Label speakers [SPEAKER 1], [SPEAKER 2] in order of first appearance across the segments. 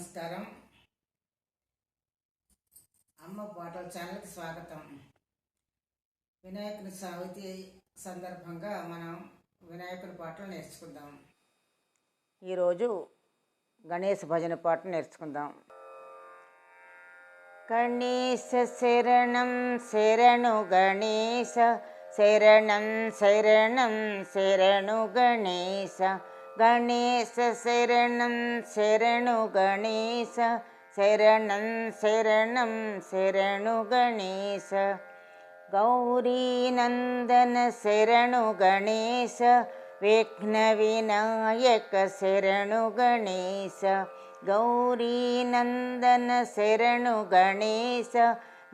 [SPEAKER 1] నమస్కారం. అమ్మ పాటల ఛానల్కి స్వాగతం. వినాయకుని చవితి సందర్భంగా మనం వినాయకుని పాటలు నేర్చుకుందాం. ఈరోజు గణేష్ భజన పాట నేర్చుకుందాం. గణేశ శరణం శరణు గణేశ, శరణం శరణం శరణు గణేశ, గణేశ శరణం శరణు గణేశ, శరణం శరణం శరణు గణేశ, గౌరీనందన శరణు గణేశ, విఘ్న వినాయక శరణు గణేశ, గౌరీనందన శరణు గణేశ,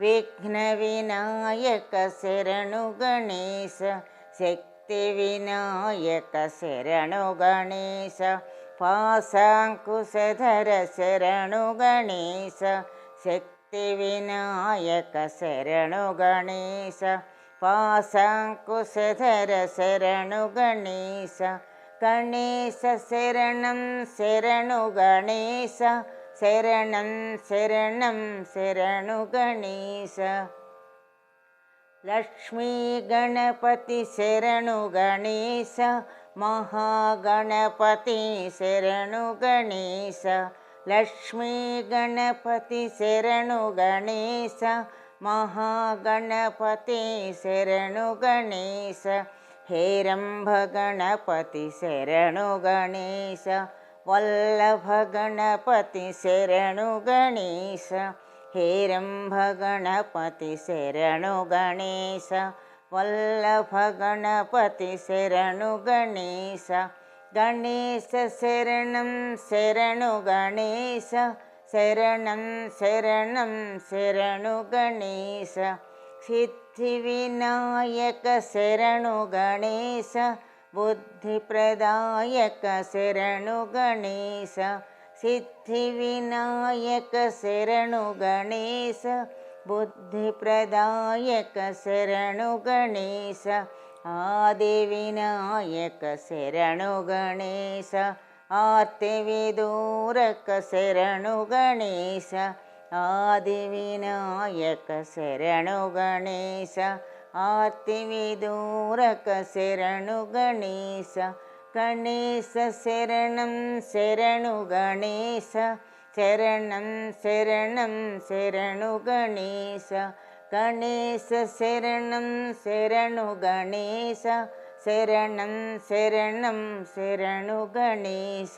[SPEAKER 1] విఘ్న వినాయక శరణు గణేశ, శక్తి వినాయక శరణు గణేశ, పాశాంకుశధర శరణు గణేశ, శక్తి వినాయక శరణు గణేశ, పాశాంకుశధర శరణు గణేశ, గణేశ శరణం శరణు గణేశ, శరణం శరణం శరణు గణేశ, లక్ష్మీ గణపతి శరణు గణేశ, మహాగణపతి శరణు గణేశ, లక్ష్మీ గణపతి శరణు గణేశ, మహాగణపతి శరణు గణేశ, హేరంభ గణపతి శరణు గణేశ, వల్లభ గణపతి శరణు గణేశ, హేరంభ గణపతి శరణు గణేశ, వల్లభ గణపతి శరణు గణేశ, గణేశ శరణం శరణు గణేశ, శరణం శరణం శరణు గణేశ, సిద్ధి వినాయక శరణు గణేశ, బుద్ధి ప్రదాయక శరణు గణేశ, సిద్ధి వినాయక శరణు గణేశ, బుద్ధి ప్రదాయక శరణు గణేశ, ఆది వినాయక శరణు గణేశ, ఆర్తి విదూరక శరణు గణేశ, ఆది వినాయక శరణు గణేశ, ఆర్తి విదూరక శరణు గణేశ, గణేశ శరణం శరణు గణేశ, శరణం శరణం శరణు గణేశ, గణేశ శరణం శరణు గణేశ, శరణం శరణం శరణు గణేశ,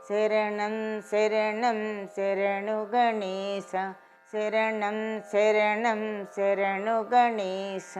[SPEAKER 1] శరణం శరణం శరణు గణేశ, శరణం శరణం శరణు గణేశ.